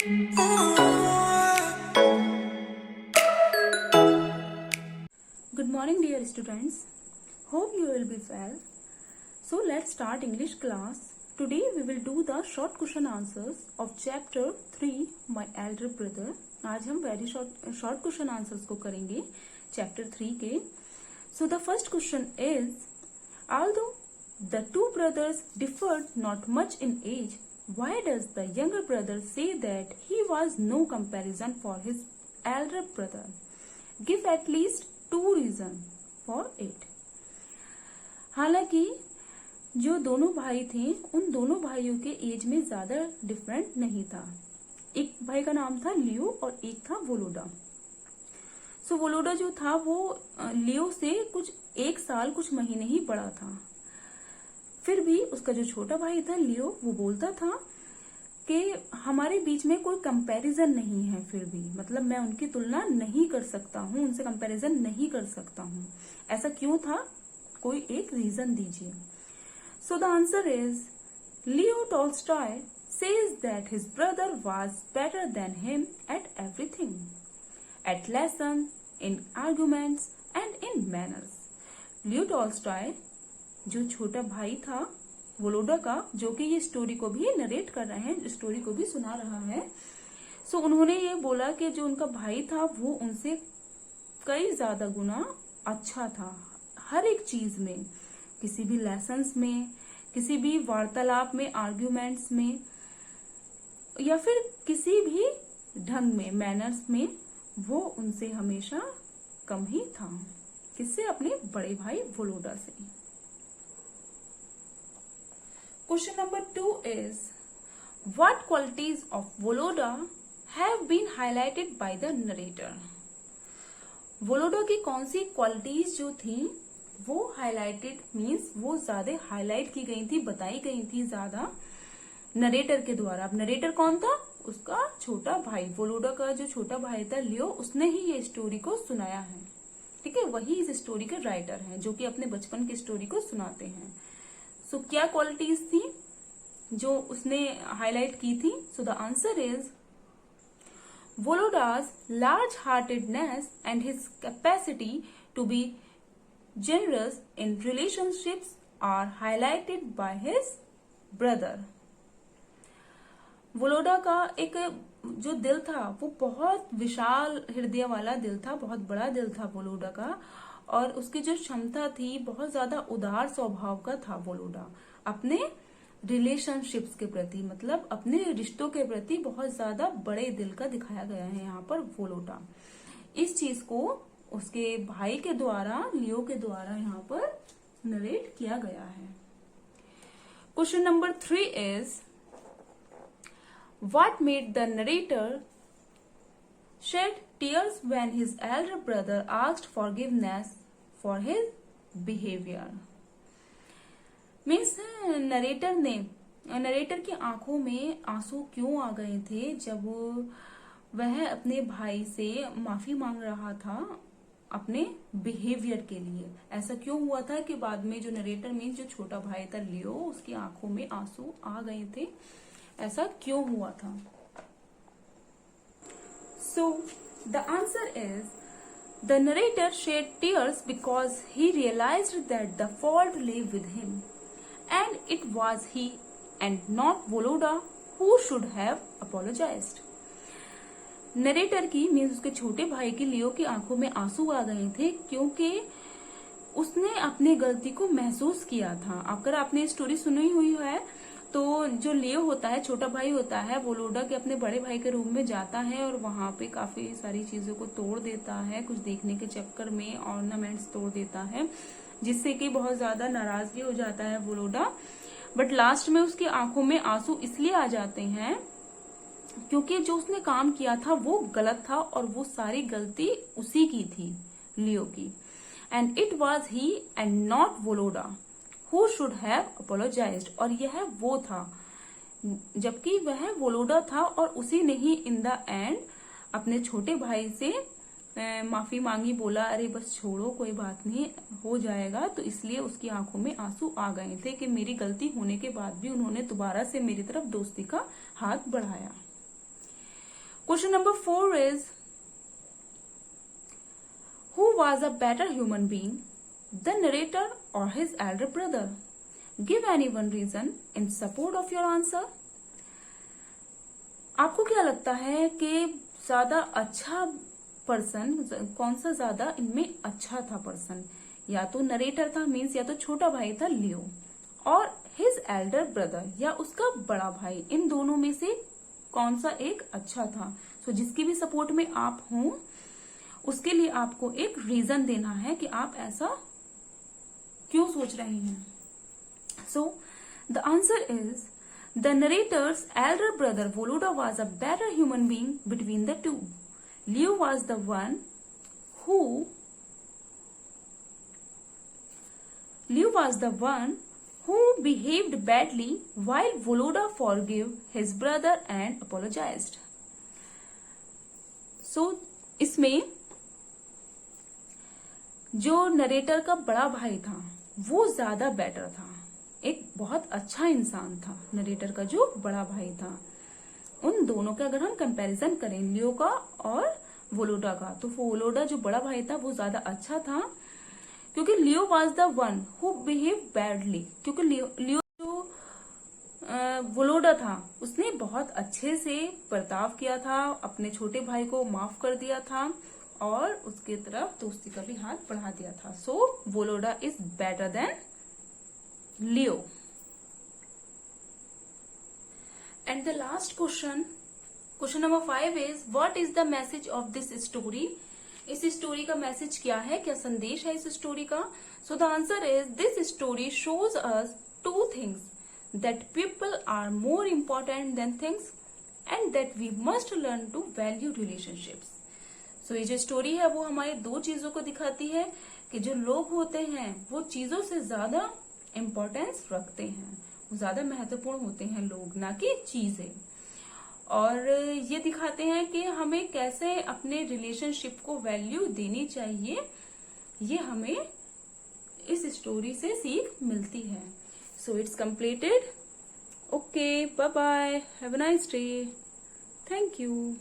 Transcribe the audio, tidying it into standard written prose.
Good morning, dear students. Hope you will be well. So let's start English class. Today we will do the short question answers of chapter 3 My Elder Brother. आज हम very short question answers को करेंगे chapter 3 के. So the first question is, although the two brothers differed not much in age, why does the younger brother say that he was no comparison for his elder brother? Give at least 2 reasons for it. हालांकि जो दोनों भाई थे उन दोनों भाइयों के as में ज्यादा डिफरेंट नहीं था. एक भाई का नाम था लियो और एक था वोलोडा. सो वोलोडा जो था वो लियो से कुछ 1 साल कुछ महीने ही बड़ा था. फिर भी उसका जो छोटा भाई था लियो वो बोलता था कि हमारे बीच में कोई कंपैरिजन नहीं है. फिर भी मतलब मैं उनकी तुलना नहीं कर सकता हूँ, उनसे कंपैरिजन नहीं कर सकता हूँ. ऐसा क्यों था? कोई एक रीजन दीजिए. So the answer is Leo Tolstoy says that his brother was better than him at everything, at lesson, in arguments and in manners. Leo Tolstoy जो छोटा भाई था वोलोडा का, जो कि ये स्टोरी को भी नरेट कर रहे हैं, स्टोरी को भी सुना रहा है. सो उन्होंने ये बोला कि जो उनका भाई था वो उनसे कई ज्यादा गुना अच्छा था हर एक चीज में, किसी भी लेसन्स में, किसी भी वार्तालाप में, आर्ग्यूमेंट्स में, या फिर किसी भी ढंग में, मैनर्स में वो उनसे हमेशा कम ही था. किससे? अपने बड़े भाई वोलोडा से. Question number 2 is, what qualities of Voloda have been highlighted by the narrator? वोलोडा की कौन सी क्वालिटीज जो थी वो हाईलाइटेड मीन्स वो ज्यादा हाईलाइट की गई थी, बताई गई थी ज्यादा नरेटर के द्वारा. अब नरेटर कौन था? उसका छोटा भाई. वोलोडा का जो छोटा भाई था लियो, उसने ही ये स्टोरी को सुनाया है. ठीक है, वही इस स्टोरी के राइटर हैं जो कि अपने बचपन की स्टोरी को सुनाते हैं. सो क्या क्वालिटीज थी जो उसने हाईलाइट की थी? So the answer is Volodya's large heartedness and his capacity to be generous in relationships are highlighted by his brother. Volodya का एक जो दिल था वो बहुत विशाल हृदय वाला दिल था, बहुत बड़ा दिल था वोलोडा का. और उसकी जो क्षमता थी बहुत ज्यादा उदार स्वभाव का था वोलोडा. अपने रिलेशनशिप्स के प्रति, मतलब अपने रिश्तों के प्रति बहुत ज्यादा बड़े दिल का दिखाया गया है यहाँ पर वोलोडा. इस चीज को उसके भाई के द्वारा, लियो के द्वारा यहाँ पर नरेट किया गया है. Question number 3 is, what made the narrator shed tears when his elder brother asked forgiveness for his behavior? Means narrator की आंखों में आंसू क्यों आ गए थे जब वह अपने भाई से माफी मांग रहा था अपने बिहेवियर के लिए. ऐसा क्यों हुआ था कि बाद में जो नरेटर मीन्स जो छोटा भाई था लियो, उसकी आंखों में आंसू आ गए थे? ऐसा क्यों हुआ था? So, the answer is, the narrator shed tears because he realized that the fault lay with him, and it was he and not Voloda who should have apologized. Narrator की मीन्स उसके छोटे भाई की लियो की आंखों में आंसू आ गए थे क्योंकि उसने अपनी गलती को महसूस किया था. अगर आपने स्टोरी सुनी हुई है तो जो लियो होता है, छोटा भाई होता है, वोलोडा के अपने बड़े भाई के रूम में जाता है और वहां पे काफी सारी चीजों को तोड़ देता है, कुछ देखने के चक्कर में ऑर्नामेंट्स तोड़ देता है, जिससे कि बहुत ज्यादा नाराजगी हो जाता है वोलोडा. बट लास्ट में उसकी आंखों में आंसू इसलिए आ जाते हैं क्योंकि जो उसने काम किया था वो गलत था और वो सारी गलती उसी की थी, लियो की. And it was he and not Volodya who should have apologized. और यह वो था जबकि वह वोलोडा था और उसी ने ही इन द एंड अपने छोटे भाई से माफी मांगी, बोला अरे बस छोड़ो कोई बात नहीं हो जाएगा. तो इसलिए उसकी आंखों में आंसू आ गए थे कि मेरी गलती होने के बाद भी उन्होंने दोबारा से मेरी तरफ दोस्ती का हाथ बढ़ाया. Question number 4 is, who was a better human being, the narrator or his elder brother? Give any one reason in support of your answer. आपको क्या लगता है कि ज्यादा अच्छा पर्सन कौन सा ज्यादा इनमें अच्छा था पर्सन? या तो नरेटर था, मीन्स या तो छोटा भाई था लियो, और हिज एल्डर ब्रदर या उसका बड़ा भाई, इन दोनों में से कौन सा एक अच्छा था? सो जिसकी भी सपोर्ट में आप हों उसके लिए आपको एक रीजन देना है कि आप ऐसा क्यों सोच रहे हैं. So the answer is, the narrator's elder brother Volodya was a better human being between the two. Leo was the one who behaved badly while Voloda forgave his brother and apologized. So, इसमें जो narrator का बड़ा भाई था वो ज्यादा better था, एक बहुत अच्छा इंसान था नरेटर का जो बड़ा भाई था. उन दोनों का अगर हम कंपैरिजन करें, लियो का और वोलोडा का, तो वोलोडा जो बड़ा भाई था वो ज्यादा अच्छा था, क्योंकि Leo was the one who behave badly. क्योंकि लियो जो वोलोडा था उसने बहुत अच्छे से बर्ताव किया था, अपने छोटे भाई को माफ कर दिया था और उसके तरफ दोस्ती का भी हाथ बढ़ा दिया था. So Volodya is better than Leo. And the last question number 5 is, what is the message of this story? इस स्टोरी का मैसेज क्या है, क्या संदेश है इस स्टोरी का? So the answer is, this story shows us two things, that people are more important than things and that we must learn to value relationships. So ये जो स्टोरी है वो हमारी दो चीजों को दिखाती है कि जो लोग होते हैं वो चीजों से ज्यादा इम्पोर्टेंस रखते हैं, वो ज्यादा महत्वपूर्ण होते हैं लोग, ना कि चीजें. और ये दिखाते हैं कि हमें कैसे अपने रिलेशनशिप को वैल्यू देनी चाहिए, ये हमें इस स्टोरी से सीख मिलती है. So it's completed. Okay, bye bye, have a nice day. Thank you.